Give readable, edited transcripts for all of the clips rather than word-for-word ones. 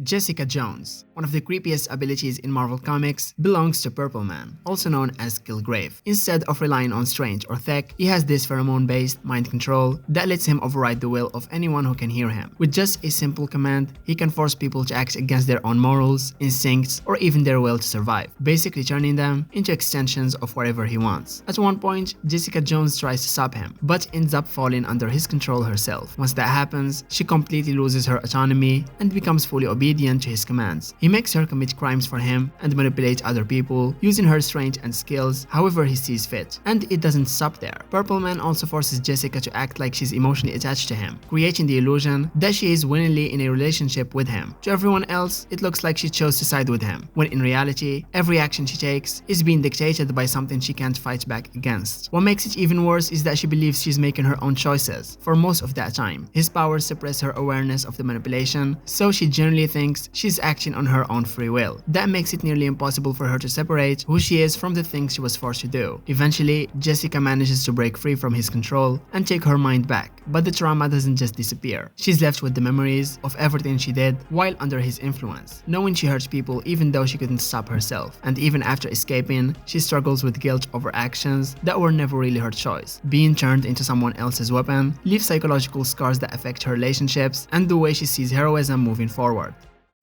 Jessica Jones, one of the creepiest abilities in Marvel Comics, belongs to Purple Man, also known as Killgrave. Instead of relying on strength or tech, he has this pheromone-based mind control that lets him override the will of anyone who can hear him. With just a simple command, he can force people to act against their own morals, instincts, or even their will to survive, basically turning them into extensions of whatever he wants. At one point, Jessica Jones tries to stop him, but ends up falling under his control herself. Once that happens, she completely loses her autonomy and becomes fully obedient to his commands. He makes her commit crimes for him and manipulate other people using her strength and skills however he sees fit. And it doesn't stop there. Purple Man also forces Jessica to act like she's emotionally attached to him, creating the illusion that she is willingly in a relationship with him. To everyone else, it looks like she chose to side with him, when in reality, every action she takes is being dictated by something she can't fight back against. What makes it even worse is that she believes she's making her own choices for most of that time. His powers suppress her awareness of the manipulation, so she generally thinks she's acting on her own free will. That makes it nearly impossible for her to separate who she is from the things she was forced to do. Eventually, Jessica manages to break free from his control and take her mind back, but the trauma doesn't just disappear. She's left with the memories of everything she did while under his influence, knowing she hurt people even though she couldn't stop herself. And even after escaping, she struggles with guilt over actions that were never really her choice. Being turned into someone else's weapon leaves psychological scars that affect her relationships and the way she sees heroism moving forward.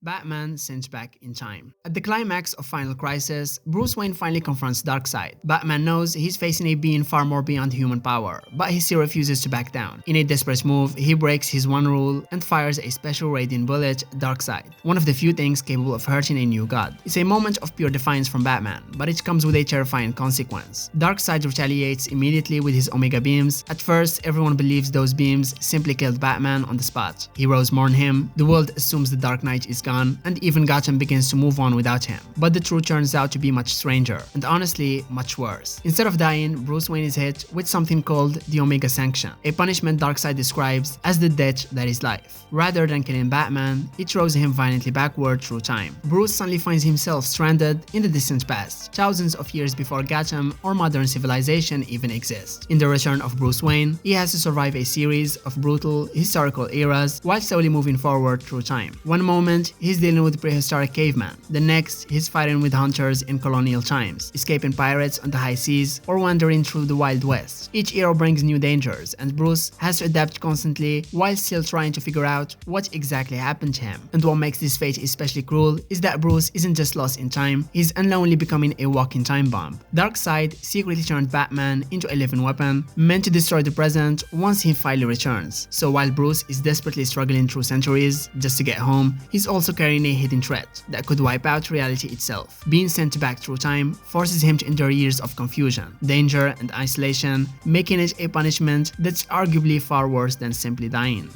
Batman sent back in time. At the climax of Final Crisis, Bruce Wayne finally confronts Darkseid. Batman knows he's facing a being far more beyond human power, but he still refuses to back down. In a desperate move, he breaks his one rule and fires a special radiant bullet at Darkseid, one of the few things capable of hurting a new god. It's a moment of pure defiance from Batman, but it comes with a terrifying consequence. Darkseid retaliates immediately with his Omega beams. At first, everyone believes those beams simply killed Batman on the spot. Heroes mourn him, the world assumes the Dark Knight is gone, and even Gotham begins to move on without him. But the truth turns out to be much stranger, and honestly, much worse. Instead of dying, Bruce Wayne is hit with something called the Omega Sanction, a punishment Darkseid describes as the death that is life. Rather than killing Batman, it throws him violently backward through time. Bruce suddenly finds himself stranded in the distant past, thousands of years before Gotham or modern civilization even exists. In the return of Bruce Wayne, he has to survive a series of brutal, historical eras while slowly moving forward through time. One moment, he's dealing with prehistoric cavemen. The next, he's fighting with hunters in colonial times, escaping pirates on the high seas, or wandering through the Wild West. Each era brings new dangers, and Bruce has to adapt constantly while still trying to figure out what exactly happened to him. And what makes this fate especially cruel is that Bruce isn't just lost in time, he's unknowingly becoming a walking time bomb. Darkseid secretly turned Batman into a living weapon, meant to destroy the present once he finally returns. So while Bruce is desperately struggling through centuries just to get home, he's also carrying a hidden threat that could wipe out reality itself. Being sent back through time forces him to endure years of confusion, danger, and isolation, making it a punishment that's arguably far worse than simply dying.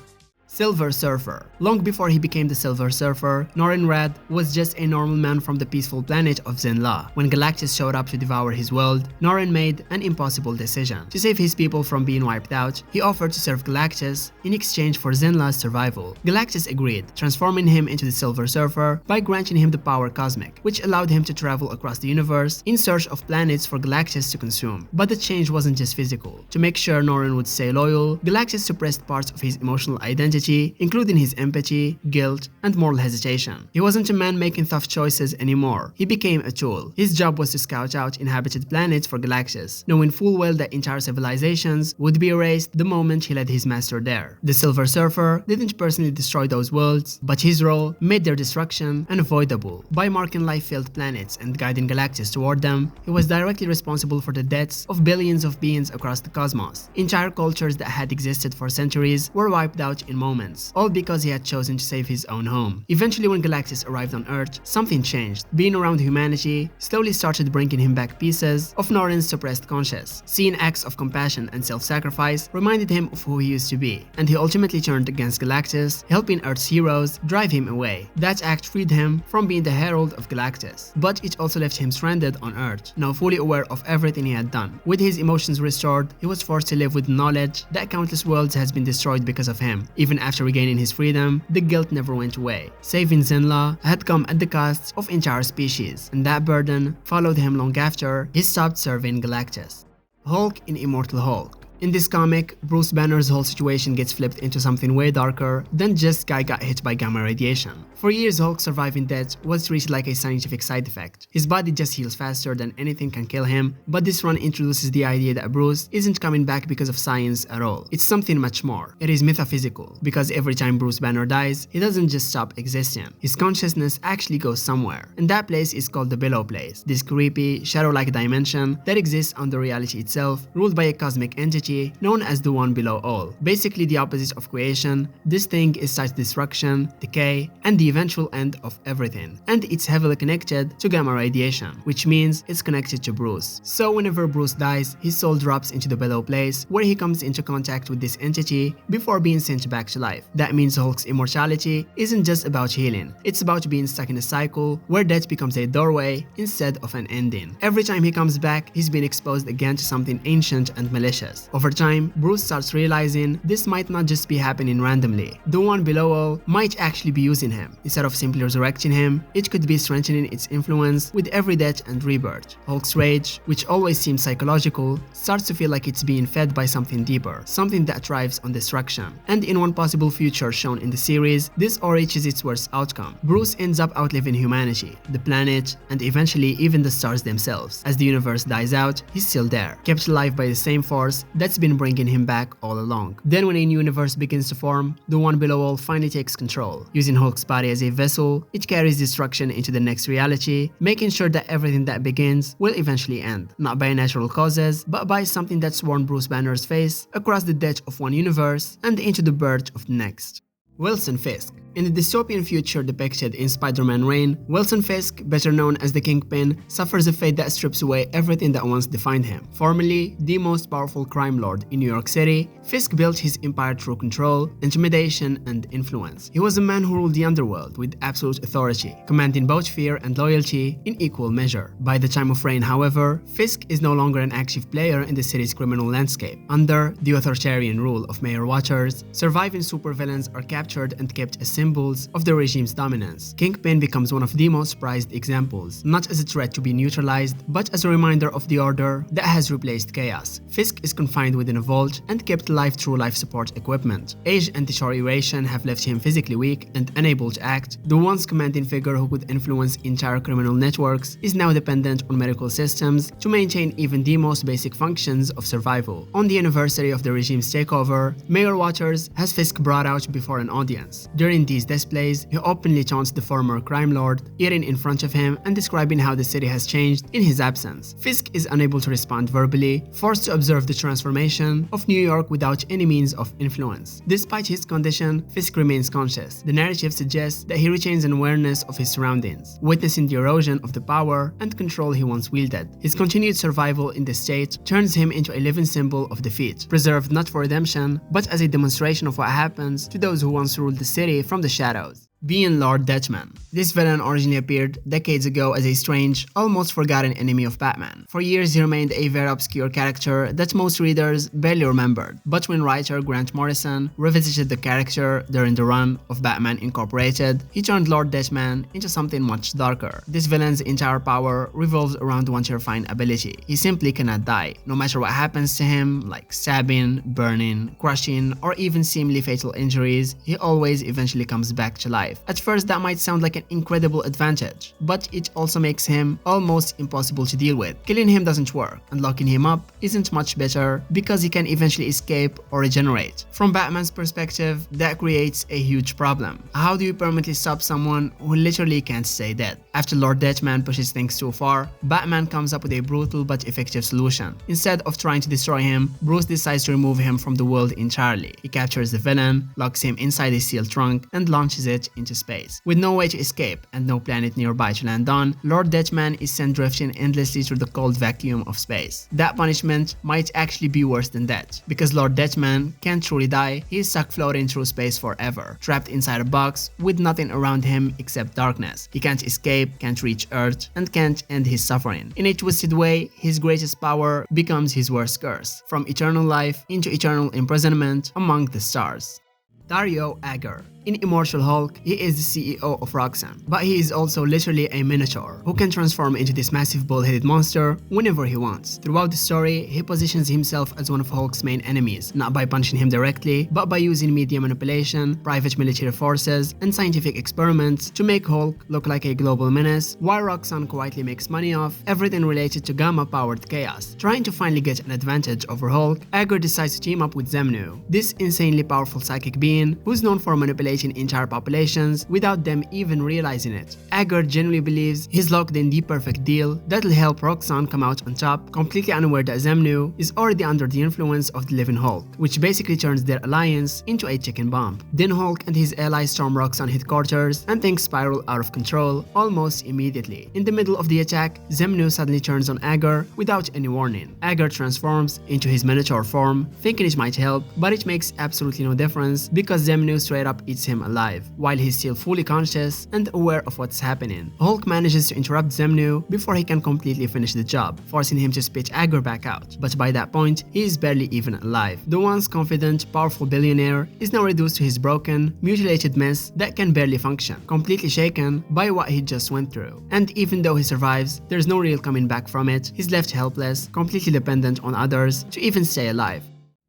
Silver Surfer. Long before he became the Silver Surfer, Norrin Radd was just a normal man from the peaceful planet of Zenla. When Galactus showed up to devour his world, Norrin made an impossible decision. To save his people from being wiped out, he offered to serve Galactus in exchange for Zenla's survival. Galactus agreed, transforming him into the Silver Surfer by granting him the power Cosmic, which allowed him to travel across the universe in search of planets for Galactus to consume. But the change wasn't just physical. To make sure Norrin would stay loyal, Galactus suppressed parts of his emotional identity, including his empathy, guilt, and moral hesitation. He wasn't a man making tough choices anymore. He became a tool. His job was to scout out inhabited planets for Galactus, knowing full well that entire civilizations would be erased the moment he led his master there. The Silver Surfer didn't personally destroy those worlds, but his role made their destruction unavoidable. By marking life-filled planets and guiding Galactus toward them, he was directly responsible for the deaths of billions of beings across the cosmos. Entire cultures that had existed for centuries were wiped out in moments, all because he had chosen to save his own home. Eventually, when Galactus arrived on Earth, something changed. Being around humanity slowly started bringing him back pieces of Norrin's suppressed conscience. Seeing acts of compassion and self-sacrifice reminded him of who he used to be, and he ultimately turned against Galactus, helping Earth's heroes drive him away. That act freed him from being the herald of Galactus, but it also left him stranded on Earth, now fully aware of everything he had done. With his emotions restored, he was forced to live with knowledge that countless worlds has been destroyed because of him. Even after regaining his freedom, the guilt never went away. Saving Zenla had come at the cost of entire species, and that burden followed him long after he stopped serving Galactus. Hulk in Immortal Hulk. In this comic, Bruce Banner's whole situation gets flipped into something way darker than just guy got hit by gamma radiation. For years, Hulk surviving death was treated like a scientific side effect. His body just heals faster than anything can kill him, but this run introduces the idea that Bruce isn't coming back because of science at all. It's something much more. It is metaphysical, because every time Bruce Banner dies, he doesn't just stop existing. His consciousness actually goes somewhere, and that place is called the Below Place, this creepy, shadow-like dimension that exists under reality itself, ruled by a cosmic entity known as the One Below All. Basically the opposite of creation, this thing is such destruction, decay, and the eventual end of everything, and it's heavily connected to gamma radiation, which means it's connected to Bruce. So whenever Bruce dies, his soul drops into the Below Place, where he comes into contact with this entity before being sent back to life. That means Hulk's immortality isn't just about healing, it's about being stuck in a cycle where death becomes a doorway instead of an ending. Every time he comes back, he's been exposed again to something ancient and malicious. Over time, Bruce starts realizing this might not just be happening randomly. The One Below All might actually be using him. Instead of simply resurrecting him, it could be strengthening its influence with every death and rebirth. Hulk's rage, which always seems psychological, starts to feel like it's being fed by something deeper, something that thrives on destruction. And in one possible future shown in the series, this all reaches its worst outcome. Bruce ends up outliving humanity, the planet, and eventually even the stars themselves. As the universe dies out, he's still there, kept alive by the same force that's been bringing him back all along. Then when a new universe begins to form, the One Below All finally takes control. Using Hulk's body as a vessel, it carries destruction into the next reality, making sure that everything that begins will eventually end, not by natural causes, but by something that's worn Bruce Banner's face across the death of one universe and into the birth of the next. Wilson Fisk. In the dystopian future depicted in Spider-Man Reign, Wilson Fisk, better known as the Kingpin, suffers a fate that strips away everything that once defined him. Formerly the most powerful crime lord in New York City, Fisk built his empire through control, intimidation, and influence. He was a man who ruled the underworld with absolute authority, commanding both fear and loyalty in equal measure. By the time of Reign, however, Fisk is no longer an active player in the city's criminal landscape. Under the authoritarian rule of Mayor Waters, surviving supervillains are captured and kept as symbols of the regime's dominance. Kingpin becomes one of the most prized examples, not as a threat to be neutralized, but as a reminder of the order that has replaced chaos. Fisk is confined within a vault and kept alive through life support equipment. Age and deterioration have left him physically weak and unable to act. The once commanding figure who could influence entire criminal networks is now dependent on medical systems to maintain even the most basic functions of survival. On the anniversary of the regime's takeover, Mayor Waters has Fisk brought out before an audience. During these displays, he openly taunts the former crime lord, eating in front of him and describing how the city has changed in his absence. Fisk is unable to respond verbally, forced to observe the transformation of New York without any means of influence. Despite his condition, Fisk remains conscious. The narrative suggests that he retains an awareness of his surroundings, witnessing the erosion of the power and control he once wielded. His continued survival in the state turns him into a living symbol of defeat, preserved not for redemption, but as a demonstration of what happens to those who once ruled the city from the shadows. Being Lord Deathman. This villain originally appeared decades ago as a strange, almost forgotten enemy of Batman. For years he remained a very obscure character that most readers barely remembered, but when writer Grant Morrison revisited the character during the run of Batman Incorporated, he turned Lord Deathman into something much darker. This villain's entire power revolves around one terrifying ability. He simply cannot die. No matter what happens to him, like stabbing, burning, crushing, or even seemingly fatal injuries, he always eventually comes back to life. At first that might sound like an incredible advantage, but it also makes him almost impossible to deal with. Killing him doesn't work, and locking him up isn't much better because he can eventually escape or regenerate. From Batman's perspective, that creates a huge problem. How do you permanently stop someone who literally can't stay dead? After Lord Deathman pushes things too far, Batman comes up with a brutal but effective solution. Instead of trying to destroy him, Bruce decides to remove him from the world entirely. He captures the villain, locks him inside a steel trunk, and launches it into space. With no way to escape and no planet nearby to land on, Lord Deathman is sent drifting endlessly through the cold vacuum of space. That punishment might actually be worse than death, because Lord Deathman can't truly die. He is stuck floating through space forever, trapped inside a box with nothing around him except darkness. He can't escape, can't reach Earth, and can't end his suffering. In a twisted way, his greatest power becomes his worst curse, from eternal life into eternal imprisonment among the stars. Dario Agger. In Immortal Hulk, he is the CEO of Roxxon, but he is also literally a minotaur who can transform into this massive bull-headed monster whenever he wants. Throughout the story, he positions himself as one of Hulk's main enemies, not by punching him directly, but by using media manipulation, private military forces, and scientific experiments to make Hulk look like a global menace, while Roxxon quietly makes money off everything related to gamma-powered chaos. Trying to finally get an advantage over Hulk, Agar decides to team up with Zemnu, this insanely powerful psychic being who's known for manipulating entire populations without them even realizing it. Agar genuinely believes he's locked in the perfect deal that'll help Roxxon come out on top, completely unaware that Zemnu is already under the influence of the living Hulk, which basically turns their alliance into a chicken bomb. Then Hulk and his allies storm Roxxon headquarters and things spiral out of control almost immediately. In the middle of the attack, Zemnu suddenly turns on Agar without any warning. Agar transforms into his minotaur form, thinking it might help, but it makes absolutely no difference because Zemnu straight up eats him alive, while he's still fully conscious and aware of what's happening. Hulk manages to interrupt Zemnu before he can completely finish the job, forcing him to spit Agar back out, but by that point, he is barely even alive. The once confident, powerful billionaire is now reduced to his broken, mutilated mess that can barely function, completely shaken by what he just went through. And even though he survives, there's no real coming back from it. He's left helpless, completely dependent on others to even stay alive.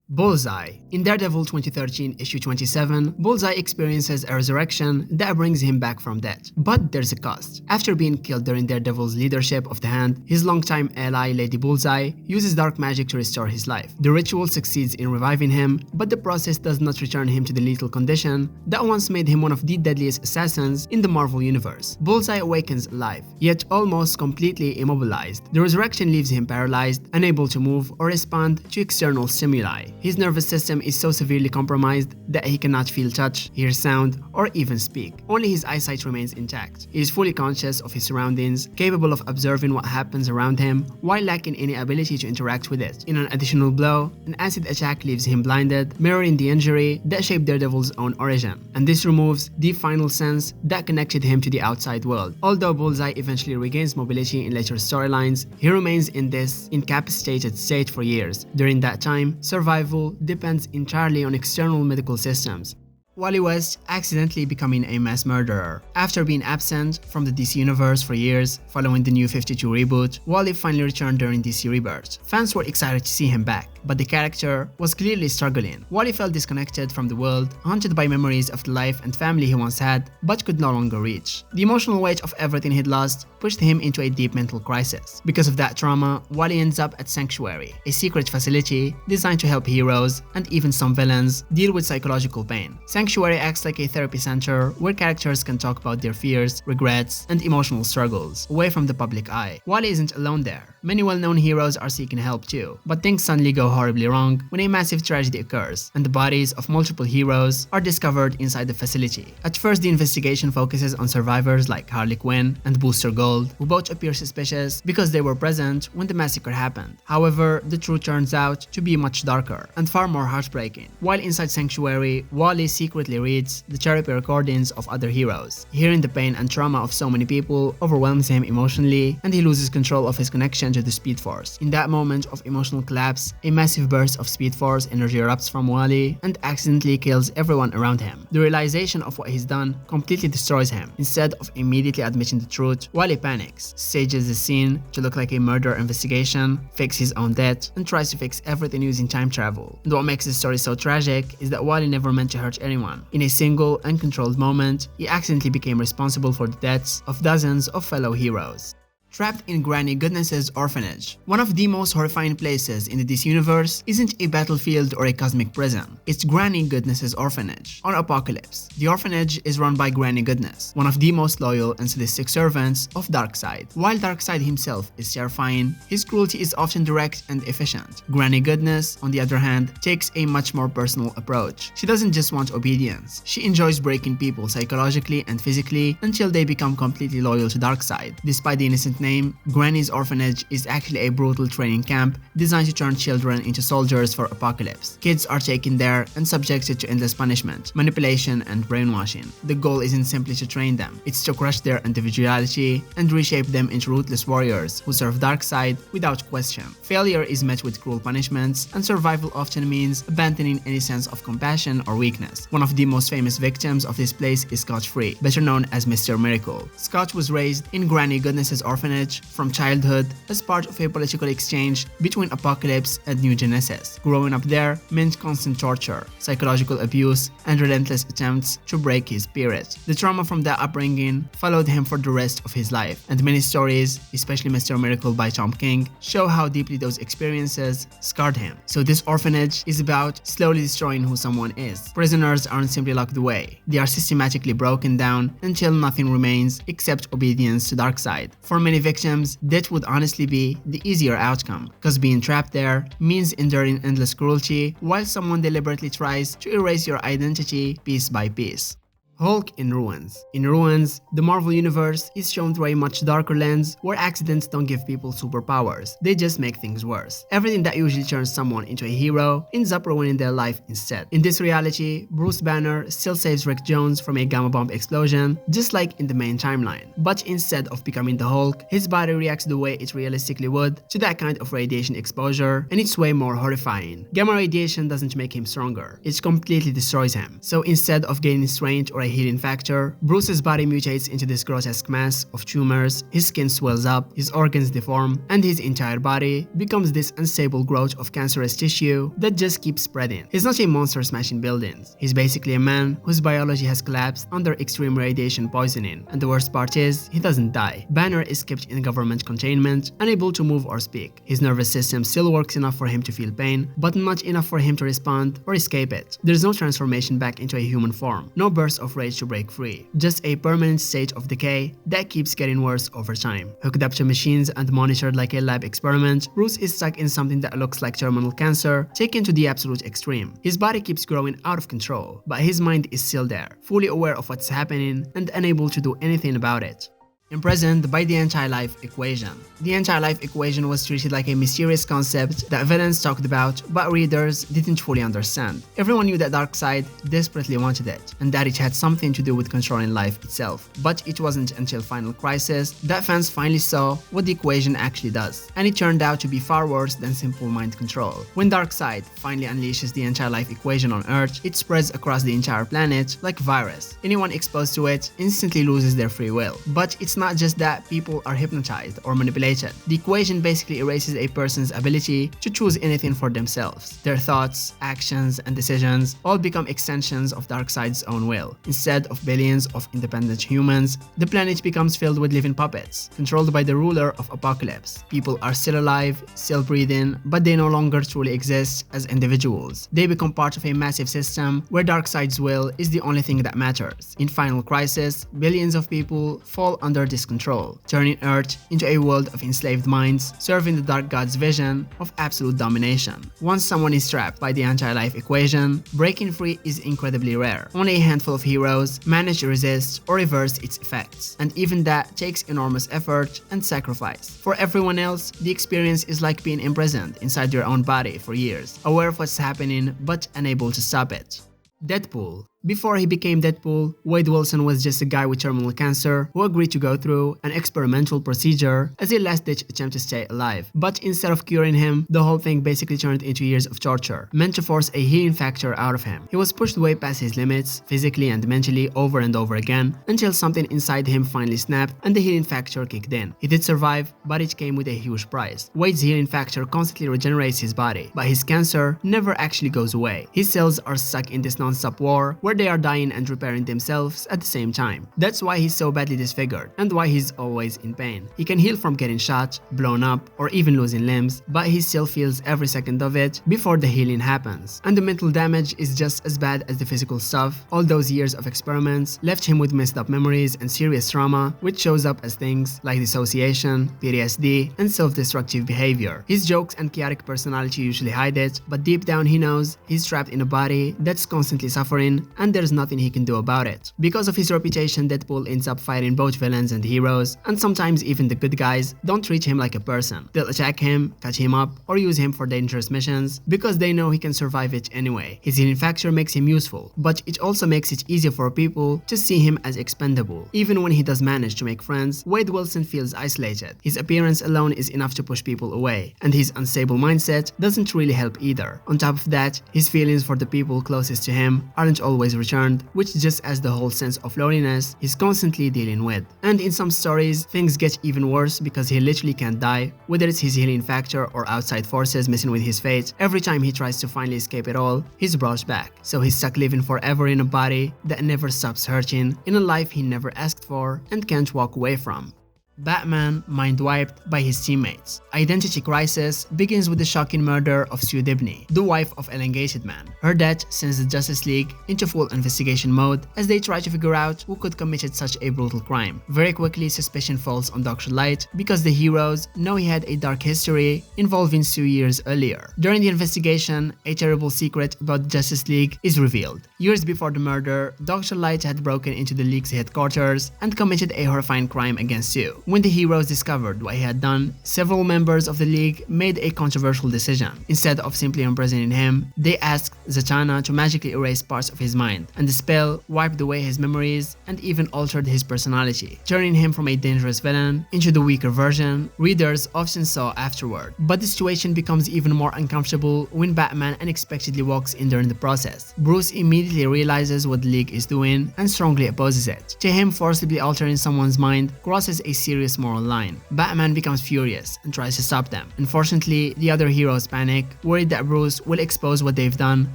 Bullseye. In Daredevil 2013 issue 27, Bullseye experiences a resurrection that brings him back from death. But there's a cost. After being killed during Daredevil's leadership of the Hand, his longtime ally Lady Bullseye uses dark magic to restore his life. The ritual succeeds in reviving him, but the process does not return him to the lethal condition that once made him one of the deadliest assassins in the Marvel Universe. Bullseye awakens alive, yet almost completely immobilized. The resurrection leaves him paralyzed, unable to move or respond to external stimuli. His nervous system is so severely compromised that he cannot feel touch, hear sound, or even speak. Only his eyesight remains intact. He is fully conscious of his surroundings, capable of observing what happens around him, while lacking any ability to interact with it. In an additional blow, an acid attack leaves him blinded, mirroring the injury that shaped Daredevil's own origin. And this removes the final sense that connected him to the outside world. Although Bullseye eventually regains mobility in later storylines, he remains in this incapacitated state for years. During that time, survival depends entirely on external medical systems. Wally West accidentally becoming a mass murderer. After being absent from the DC Universe for years following the New 52 reboot, Wally finally returned during DC Rebirth. Fans were excited to see him back, but the character was clearly struggling. Wally felt disconnected from the world, haunted by memories of the life and family he once had, but could no longer reach. The emotional weight of everything he'd lost pushed him into a deep mental crisis. Because of that trauma, Wally ends up at Sanctuary, a secret facility designed to help heroes and even some villains deal with psychological pain. Sanctuary acts like a therapy center where characters can talk about their fears, regrets, and emotional struggles, away from the public eye. Wally isn't alone there. Many well-known heroes are seeking help too, but things suddenly go horribly wrong when a massive tragedy occurs, and the bodies of multiple heroes are discovered inside the facility. At first, the investigation focuses on survivors like Harley Quinn and Booster Gold, who both appear suspicious because they were present when the massacre happened. However, the truth turns out to be much darker and far more heartbreaking. While inside Sanctuary, Wally secretly reads the therapy recordings of other heroes. Hearing the pain and trauma of so many people overwhelms him emotionally, and he loses control of his connection to the Speed Force. In that moment of emotional collapse, a massive burst of Speed Force energy erupts from Wally and accidentally kills everyone around him. The realization of what he's done completely destroys him. Instead of immediately admitting the truth, Wally panics, stages the scene to look like a murder investigation, fakes his own death, and tries to fix everything using time travel. And what makes this story so tragic is that Wally never meant to hurt anyone. In a single, uncontrolled moment, he accidentally became responsible for the deaths of dozens of fellow heroes. Trapped in Granny Goodness's orphanage. One of the most horrifying places in the DC Universe isn't a battlefield or a cosmic prison. It's Granny Goodness's orphanage. On Apocalypse, the orphanage is run by Granny Goodness, one of the most loyal and sadistic servants of Darkseid. While Darkseid himself is terrifying, his cruelty is often direct and efficient. Granny Goodness, on the other hand, takes a much more personal approach. She doesn't just want obedience. She enjoys breaking people psychologically and physically until they become completely loyal to Darkseid. Despite the innocent name, Granny's Orphanage is actually a brutal training camp designed to turn children into soldiers for apocalypse. Kids are taken there and subjected to endless punishment, manipulation, and brainwashing. The goal isn't simply to train them, it's to crush their individuality and reshape them into ruthless warriors who serve dark side without question. Failure is met with cruel punishments, and survival often means abandoning any sense of compassion or weakness. One of the most famous victims of this place is Scott Free, better known as Mr. Miracle. Scott was raised in Granny Goodness's orphanage from childhood as part of a political exchange between Apocalypse and New Genesis. Growing up there meant constant torture, psychological abuse, and relentless attempts to break his spirit. The trauma from that upbringing followed him for the rest of his life, and many stories, especially Mr. Miracle by Tom King, show how deeply those experiences scarred him. So this orphanage is about slowly destroying who someone is. Prisoners aren't simply locked away, they are systematically broken down until nothing remains except obedience to Darkseid. For many victims, death would honestly be the easier outcome, because being trapped there means enduring endless cruelty while someone deliberately tries to erase your identity piece by piece. Hulk in Ruins. In Ruins, the Marvel Universe is shown through a much darker lens where accidents don't give people superpowers, they just make things worse. Everything that usually turns someone into a hero ends up ruining their life instead. In this reality, Bruce Banner still saves Rick Jones from a gamma bomb explosion, just like in the main timeline. But instead of becoming the Hulk, his body reacts the way it realistically would to that kind of radiation exposure, and it's way more horrifying. Gamma radiation doesn't make him stronger, it completely destroys him. So instead of gaining strength or a healing factor, Bruce's body mutates into this grotesque mass of tumors, his skin swells up, his organs deform, and his entire body becomes this unstable growth of cancerous tissue that just keeps spreading. He's not a monster smashing buildings, he's basically a man whose biology has collapsed under extreme radiation poisoning, and the worst part is, he doesn't die. Banner is kept in government containment, unable to move or speak. His nervous system still works enough for him to feel pain, but not enough for him to respond or escape it. There's no transformation back into a human form, no burst of rage to break free, just a permanent state of decay that keeps getting worse over time. Hooked up to machines and monitored like a lab experiment, Bruce is stuck in something that looks like terminal cancer, taken to the absolute extreme. His body keeps growing out of control, but his mind is still there, fully aware of what's happening and unable to do anything about it. Imprisoned by the anti-life equation. The anti-life equation was treated like a mysterious concept that villains talked about, but readers didn't fully understand. Everyone knew that Darkseid desperately wanted it, and that it had something to do with controlling life itself. But it wasn't until Final Crisis that fans finally saw what the equation actually does, and it turned out to be far worse than simple mind control. When Darkseid finally unleashes the anti-life equation on Earth, it spreads across the entire planet like a virus. Anyone exposed to it instantly loses their free will. But it's not just that people are hypnotized or manipulated. The equation basically erases a person's ability to choose anything for themselves. Their thoughts, actions, and decisions all become extensions of Darkseid's own will. Instead of billions of independent humans, the planet becomes filled with living puppets, controlled by the ruler of Apocalypse. People are still alive, still breathing, but they no longer truly exist as individuals. They become part of a massive system where Darkseid's will is the only thing that matters. In Final Crisis, billions of people fall under this control, turning Earth into a world of enslaved minds, serving the Dark God's vision of absolute domination. Once someone is trapped by the anti-life equation, breaking free is incredibly rare. Only a handful of heroes manage to resist or reverse its effects, and even that takes enormous effort and sacrifice. For everyone else, the experience is like being imprisoned inside your own body for years, aware of what's happening but unable to stop it. Deadpool. Before he became Deadpool, Wade Wilson was just a guy with terminal cancer who agreed to go through an experimental procedure as a last-ditch attempt to stay alive. But instead of curing him, the whole thing basically turned into years of torture, meant to force a healing factor out of him. He was pushed way past his limits, physically and mentally, over and over again, until something inside him finally snapped and the healing factor kicked in. He did survive, but it came with a huge price. Wade's healing factor constantly regenerates his body, but his cancer never actually goes away. His cells are stuck in this non-stop war where they are dying and repairing themselves at the same time. That's why he's so badly disfigured, and why he's always in pain. He can heal from getting shot, blown up, or even losing limbs, but he still feels every second of it before the healing happens. And the mental damage is just as bad as the physical stuff. All those years of experiments left him with messed up memories and serious trauma, which shows up as things like dissociation, PTSD, and self-destructive behavior. His jokes and chaotic personality usually hide it, but deep down he knows he's trapped in a body that's constantly suffering and there's nothing he can do about it. Because of his reputation, Deadpool ends up fighting both villains and heroes, and sometimes even the good guys don't treat him like a person. They'll attack him, cut him up, or use him for dangerous missions because they know he can survive it anyway. His healing factor makes him useful, but it also makes it easier for people to see him as expendable. Even when he does manage to make friends, Wade Wilson feels isolated. His appearance alone is enough to push people away, and his unstable mindset doesn't really help either. On top of that, his feelings for the people closest to him aren't always returned, which just adds the whole sense of loneliness he's constantly dealing with. And in some stories, things get even worse because he literally can't die, whether it's his healing factor or outside forces messing with his fate. Every time he tries to finally escape it all, he's brought back. So he's stuck living forever in a body that never stops hurting, in a life he never asked for and can't walk away from. Batman mind-wiped by his teammates. Identity Crisis begins with the shocking murder of Sue Dibney, the wife of Elongated Man. Her death sends the Justice League into full investigation mode as they try to figure out who could committed such a brutal crime. Very quickly, suspicion falls on Dr. Light because the heroes know he had a dark history involving Sue years earlier. During the investigation, a terrible secret about the Justice League is revealed. Years before the murder, Dr. Light had broken into the League's headquarters and committed a horrifying crime against Sue. When the heroes discovered what he had done, several members of the League made a controversial decision. Instead of simply imprisoning him, they asked Zatanna to magically erase parts of his mind, and the spell wiped away his memories and even altered his personality, turning him from a dangerous villain into the weaker version readers often saw afterward. But the situation becomes even more uncomfortable when Batman unexpectedly walks in during the process. Bruce immediately realizes what the League is doing and strongly opposes it. To him, forcibly altering someone's mind crosses a serious moral line. Batman becomes furious and tries to stop them. Unfortunately, the other heroes panic, worried that Bruce will expose what they've done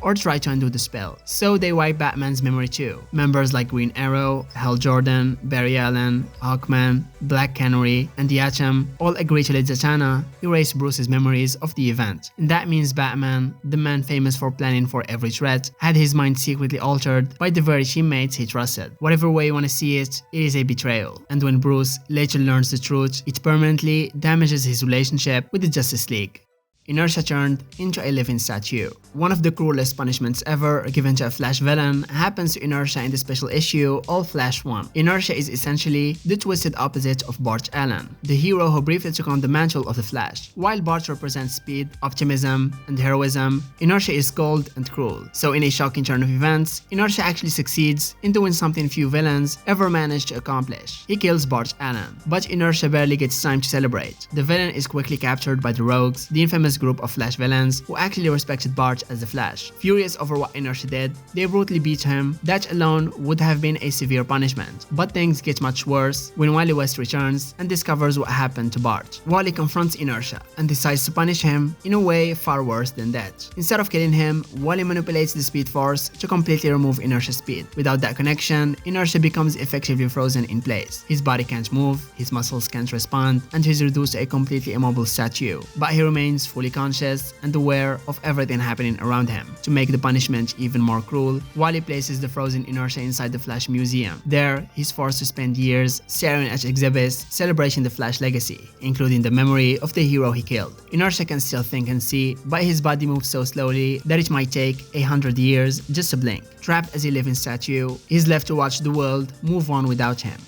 or try to undo the spell. So they wipe Batman's memory too. Members like Green Arrow, Hal Jordan, Barry Allen, Hawkman, Black Canary, and the Atom all agree to let Zatanna erase Bruce's memories of the event. And that means Batman, the man famous for planning for every threat, had his mind secretly altered by the very teammates he trusted. Whatever way you want to see it, it is a betrayal. And when Bruce later learns the truth, it permanently damages his relationship with the Justice League. Inertia turned into a living statue. One of the cruelest punishments ever given to a Flash villain happens to Inertia in the special issue All Flash 1. Inertia is essentially the twisted opposite of Bart Allen, the hero who briefly took on the mantle of the Flash. While Bart represents speed, optimism, and heroism, Inertia is cold and cruel. So in a shocking turn of events, Inertia actually succeeds in doing something few villains ever managed to accomplish. He kills Bart Allen, but Inertia barely gets time to celebrate. The villain is quickly captured by the Rogues, the infamous group of Flash villains who actually respected Bart as the Flash. Furious over what Inertia did, they brutally beat him. That alone would have been a severe punishment. But things get much worse when Wally West returns and discovers what happened to Bart. Wally confronts Inertia and decides to punish him in a way far worse than that. Instead of killing him, Wally manipulates the Speed Force to completely remove Inertia's speed. Without that connection, Inertia becomes effectively frozen in place. His body can't move, his muscles can't respond, and he's reduced to a completely immobile statue. But he remains fully conscious and aware of everything happening around him. To make the punishment even more cruel, Wally places the frozen Inertia inside the Flash Museum. There, he's forced to spend years staring at exhibits celebrating the Flash legacy, including the memory of the hero he killed. Inertia can still think and see, but his body moves so slowly that it might take 100 years just to blink. Trapped as a living statue, he's left to watch the world move on without him.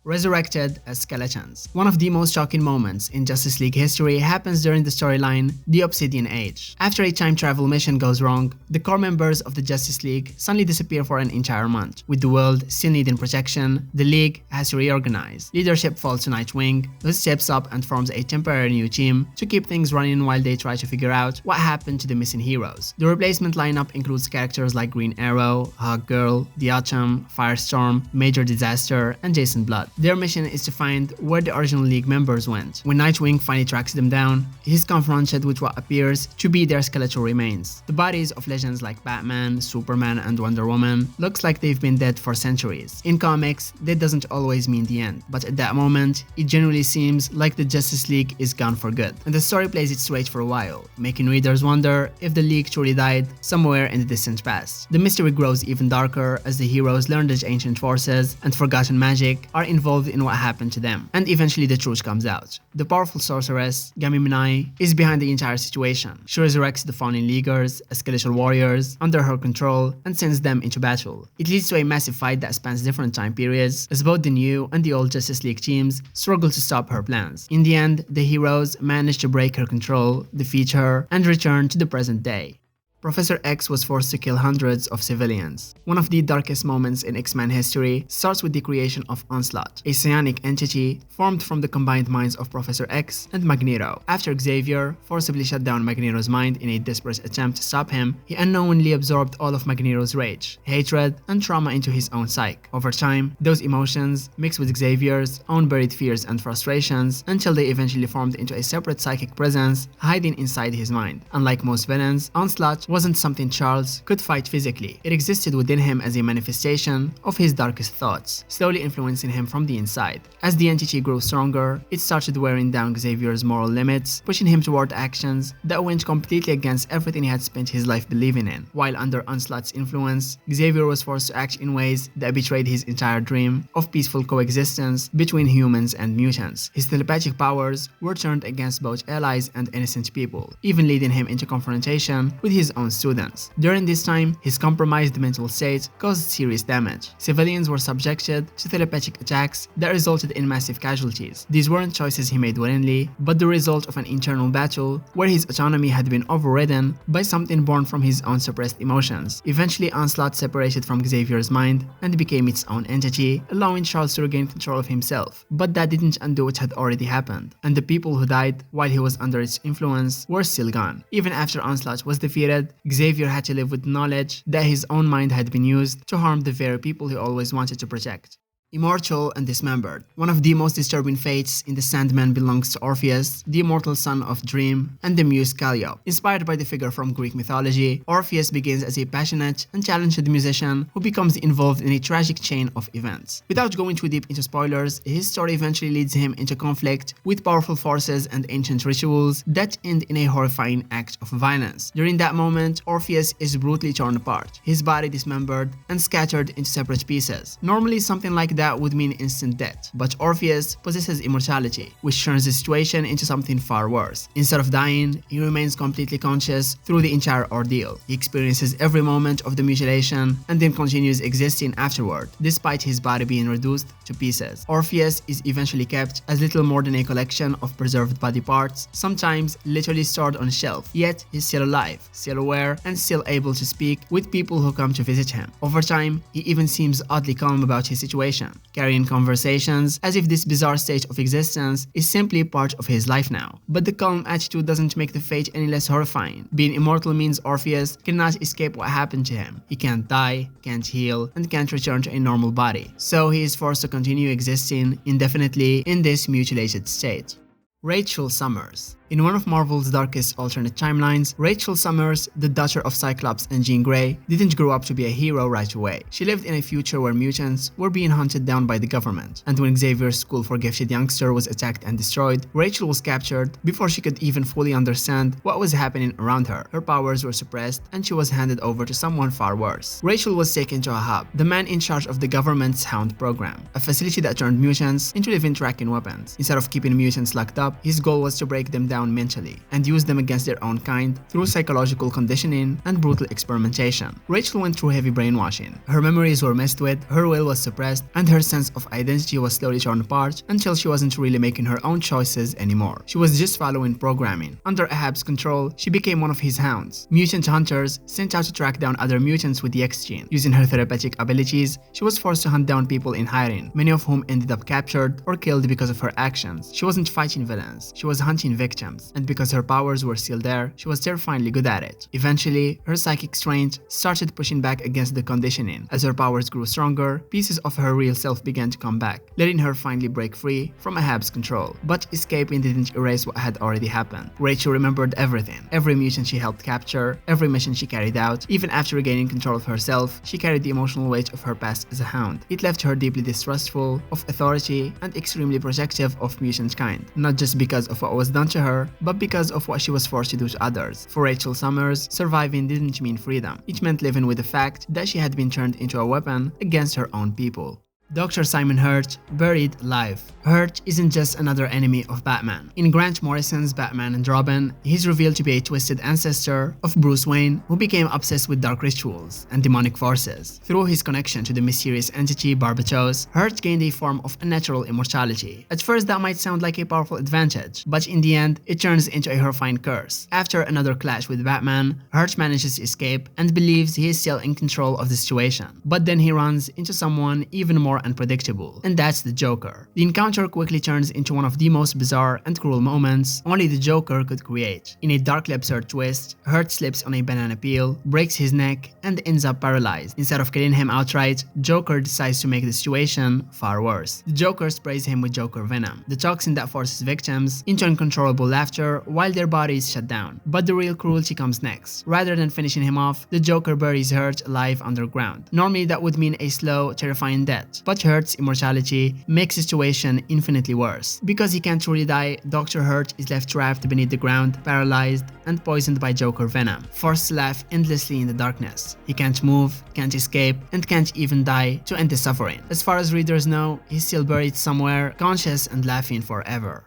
Resurrected as skeletons. One of the most shocking moments in Justice League history happens during the storyline The Obsidian Age. After a time travel mission goes wrong, the core members of the Justice League suddenly disappear for an entire month. With the world still needing protection, the League has to reorganize. Leadership falls to Nightwing, who steps up and forms a temporary new team to keep things running while they try to figure out what happened to the missing heroes. The replacement lineup includes characters like Green Arrow, Hawkgirl, The Atom, Firestorm, Major Disaster, and Jason Blood. Their mission is to find where the original League members went. When Nightwing finally tracks them down, he's confronted with what appears to be their skeletal remains. The bodies of legends like Batman, Superman, and Wonder Woman looks like they've been dead for centuries. In comics, that doesn't always mean the end, but at that moment, it genuinely seems like the Justice League is gone for good. And the story plays its weight for a while, making readers wonder if the League truly died somewhere in the distant past. The mystery grows even darker as the heroes learn that ancient forces and forgotten magic are involved involved in what happened to them, and eventually the truth comes out. The powerful sorceress, Gamimnai, is behind the entire situation. She resurrects the fallen Leaguers as skeletal warriors under her control and sends them into battle. It leads to a massive fight that spans different time periods as both the new and the old Justice League teams struggle to stop her plans. In the end, the heroes manage to break her control, defeat her, and return to the present day. Professor X was forced to kill hundreds of civilians. One of the darkest moments in X-Men history starts with the creation of Onslaught, a psionic entity formed from the combined minds of Professor X and Magneto. After Xavier forcibly shut down Magneto's mind in a desperate attempt to stop him, he unknowingly absorbed all of Magneto's rage, hatred, and trauma into his own psyche. Over time, those emotions mixed with Xavier's own buried fears and frustrations until they eventually formed into a separate psychic presence hiding inside his mind. Unlike most villains, Onslaught wasn't something Charles could fight physically. It existed within him as a manifestation of his darkest thoughts, slowly influencing him from the inside. As the entity grew stronger, it started wearing down Xavier's moral limits, pushing him toward actions that went completely against everything he had spent his life believing in. While under Onslaught's influence, Xavier was forced to act in ways that betrayed his entire dream of peaceful coexistence between humans and mutants. His telepathic powers were turned against both allies and innocent people, even leading him into confrontation with his own students. During this time, his compromised mental state caused serious damage. Civilians were subjected to telepathic attacks that resulted in massive casualties. These weren't choices he made willingly, but the result of an internal battle where his autonomy had been overridden by something born from his own suppressed emotions. Eventually, Onslaught separated from Xavier's mind and became its own entity, allowing Charles to regain control of himself. But that didn't undo what had already happened, and the people who died while he was under its influence were still gone. Even after Onslaught was defeated, Xavier had to live with knowledge that his own mind had been used to harm the very people he always wanted to protect. Immortal and dismembered. One of the most disturbing fates in the Sandman belongs to Orpheus, the immortal son of Dream and the muse Calliope. Inspired by the figure from Greek mythology, Orpheus begins as a passionate and talented musician who becomes involved in a tragic chain of events. Without going too deep into spoilers, his story eventually leads him into conflict with powerful forces and ancient rituals that end in a horrifying act of violence. During that moment, Orpheus is brutally torn apart, his body dismembered and scattered into separate pieces. Normally, something like that would mean instant death, but Orpheus possesses immortality, which turns the situation into something far worse. Instead of dying, he remains completely conscious through the entire ordeal. He experiences every moment of the mutilation and then continues existing afterward, despite his body being reduced to pieces. Orpheus is eventually kept as little more than a collection of preserved body parts, sometimes literally stored on a shelf, yet he's still alive, still aware, and still able to speak with people who come to visit him. Over time, he even seems oddly calm about his situation, carrying conversations as if this bizarre state of existence is simply part of his life now. But the calm attitude doesn't make the fate any less horrifying. Being immortal means Orpheus cannot escape what happened to him. He can't die, can't heal, and can't return to a normal body. So he is forced to continue existing indefinitely in this mutilated state. Rachel Summers. In one of Marvel's darkest alternate timelines, Rachel Summers, the daughter of Cyclops and Jean Grey, didn't grow up to be a hero right away. She lived in a future where mutants were being hunted down by the government, and when Xavier's school for gifted youngsters was attacked and destroyed, Rachel was captured before she could even fully understand what was happening around her. Her powers were suppressed, and she was handed over to someone far worse. Rachel was taken to a hub, the man in charge of the government's Hound program, a facility that turned mutants into living tracking weapons. Instead of keeping mutants locked up, his goal was to break them down mentally and use them against their own kind through psychological conditioning and brutal experimentation. Rachel went through heavy brainwashing. Her memories were messed with, her will was suppressed, and her sense of identity was slowly torn apart until she wasn't really making her own choices anymore. She was just following programming. Under Ahab's control, she became one of his hounds. Mutant hunters sent out to track down other mutants with the X gene. Using her therapeutic abilities, she was forced to hunt down people in hiding, many of whom ended up captured or killed because of her actions. She wasn't fighting villains, she was hunting victims, and because her powers were still there, she was terrifyingly good at it. Eventually, her psychic strength started pushing back against the conditioning. As her powers grew stronger, pieces of her real self began to come back, letting her finally break free from Ahab's control. But escaping didn't erase what had already happened. Rachel remembered everything, every mutant she helped capture, every mission she carried out. Even after regaining control of herself, she carried the emotional weight of her past as a hound. It left her deeply distrustful of authority and extremely protective of mutant kind, not just because of what was done to her, but because of what she was forced to do to others. For Rachel Summers, surviving didn't mean freedom. It meant living with the fact that she had been turned into a weapon against her own people. Dr. Simon Hurt, buried alive. Hurt isn't just another enemy of Batman. In Grant Morrison's Batman and Robin, he's revealed to be a twisted ancestor of Bruce Wayne who became obsessed with dark rituals and demonic forces. Through his connection to the mysterious entity Barbatos, Hurt gained a form of unnatural immortality. At first that might sound like a powerful advantage, but in the end, it turns into a horrifying curse. After another clash with Batman, Hurt manages to escape and believes he is still in control of the situation. But then he runs into someone even more unpredictable, and that's the Joker. The encounter quickly turns into one of the most bizarre and cruel moments only the Joker could create. In a darkly absurd twist, Hurt slips on a banana peel, breaks his neck, and ends up paralyzed. Instead of killing him outright, Joker decides to make the situation far worse. The Joker sprays him with Joker venom, the toxin that forces victims into uncontrollable laughter while their bodies shut down. But the real cruelty comes next. Rather than finishing him off, the Joker buries Hurt alive underground. Normally that would mean a slow, terrifying death, but Hurt's immortality makes the situation infinitely worse. Because he can't truly die, Dr. Hurt is left trapped beneath the ground, paralyzed, and poisoned by Joker venom, forced to laugh endlessly in the darkness. He can't move, can't escape, and can't even die to end his suffering. As far as readers know, he's still buried somewhere, conscious and laughing forever.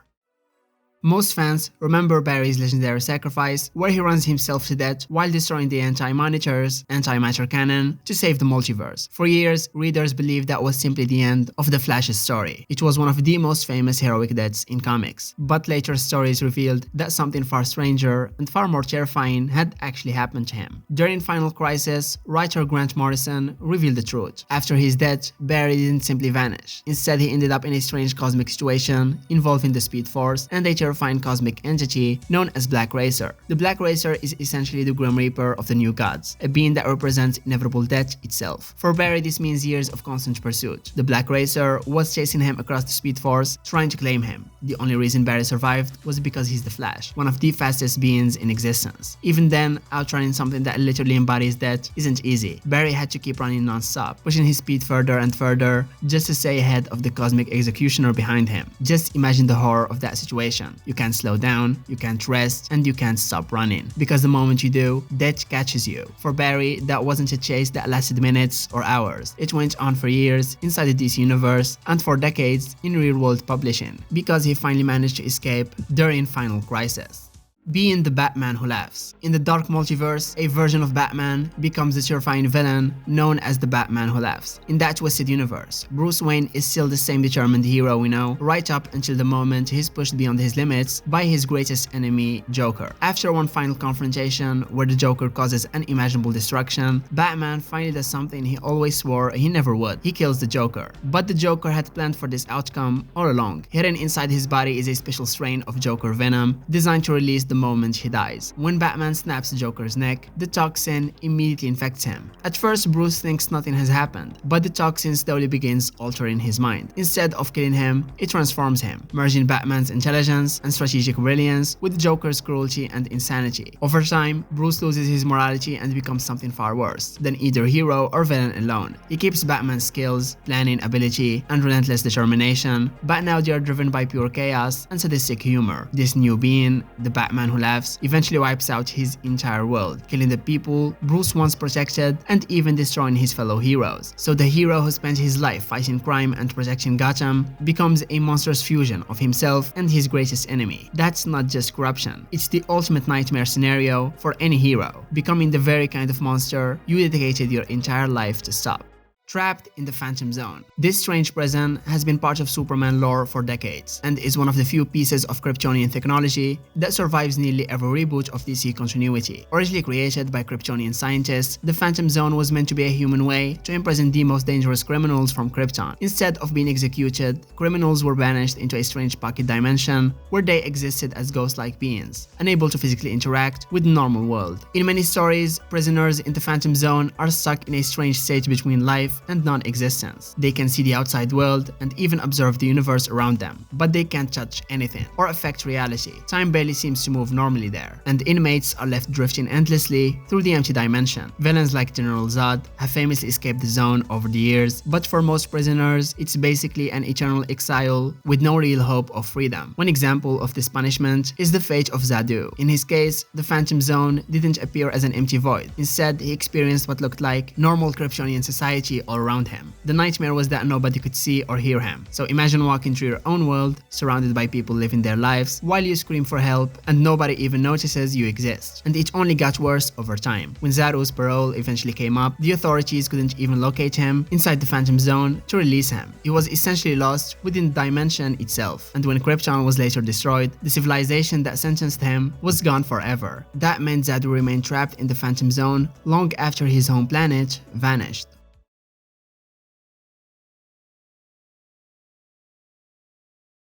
Most fans remember Barry's legendary sacrifice, where he runs himself to death while destroying the anti-Monitor's antimatter cannon to save the multiverse. For years, readers believed that was simply the end of the Flash's story. It was one of the most famous heroic deaths in comics. But later stories revealed that something far stranger and far more terrifying had actually happened to him. During Final Crisis, writer Grant Morrison revealed the truth. After his death, Barry didn't simply vanish. Instead, he ended up in a strange cosmic situation involving the Speed Force and a terrifying cosmic entity known as Black Racer. The Black Racer is essentially the Grim Reaper of the New Gods, a being that represents inevitable death itself. For Barry, this means years of constant pursuit. The Black Racer was chasing him across the Speed Force, trying to claim him. The only reason Barry survived was because he's the Flash, one of the fastest beings in existence. Even then, outrunning something that literally embodies death isn't easy. Barry had to keep running non-stop, pushing his speed further and further just to stay ahead of the cosmic executioner behind him. Just imagine the horror of that situation. You can't slow down, you can't rest, and you can't stop running. Because the moment you do, death catches you. For Barry, that wasn't a chase that lasted minutes or hours. It went on for years inside the DC universe and for decades in real-world publishing, because he finally managed to escape during Final Crisis. Being the Batman who laughs. In the dark multiverse, a version of Batman becomes the terrifying villain known as the Batman who laughs. In that twisted universe, Bruce Wayne is still the same determined hero we know, right up until the moment he's pushed beyond his limits by his greatest enemy, Joker. After one final confrontation where the Joker causes unimaginable destruction, Batman finally does something he always swore he never would. He kills the Joker. But the Joker had planned for this outcome all along. Hidden inside his body is a special strain of Joker venom designed to release the moment he dies. When Batman snaps the Joker's neck, the toxin immediately infects him. At first, Bruce thinks nothing has happened, but the toxin slowly begins altering his mind. Instead of killing him, it transforms him, merging Batman's intelligence and strategic brilliance with Joker's cruelty and insanity. Over time, Bruce loses his morality and becomes something far worse than either hero or villain alone. He keeps Batman's skills, planning ability, and relentless determination, but now they are driven by pure chaos and sadistic humor. This new being, the Batman who laughs, eventually wipes out his entire world, killing the people Bruce once protected and even destroying his fellow heroes. So the hero who spent his life fighting crime and protecting Gotham becomes a monstrous fusion of himself and his greatest enemy. That's not just corruption, it's the ultimate nightmare scenario for any hero, becoming the very kind of monster you dedicated your entire life to stop. Trapped in the Phantom Zone. This strange prison has been part of Superman lore for decades and is one of the few pieces of Kryptonian technology that survives nearly every reboot of DC continuity. Originally created by Kryptonian scientists, the Phantom Zone was meant to be a human way to imprison the most dangerous criminals from Krypton. Instead of being executed, criminals were banished into a strange pocket dimension where they existed as ghost-like beings, unable to physically interact with the normal world. In many stories, prisoners in the Phantom Zone are stuck in a strange state between life and non-existence. They can see the outside world and even observe the universe around them, but they can't touch anything or affect reality. Time barely seems to move normally there, and inmates are left drifting endlessly through the empty dimension. Villains like General Zod have famously escaped the zone over the years, but for most prisoners, it's basically an eternal exile with no real hope of freedom. One example of this punishment is the fate of Zadu. In his case, the Phantom Zone didn't appear as an empty void. Instead, he experienced what looked like normal Kryptonian society all around him. The nightmare was that nobody could see or hear him. So imagine walking through your own world, surrounded by people living their lives, while you scream for help and nobody even notices you exist. And it only got worse over time. When Zaru's parole eventually came up, the authorities couldn't even locate him inside the Phantom Zone to release him. He was essentially lost within the dimension itself. And when Krypton was later destroyed, the civilization that sentenced him was gone forever. That meant Zaru remained trapped in the Phantom Zone long after his home planet vanished.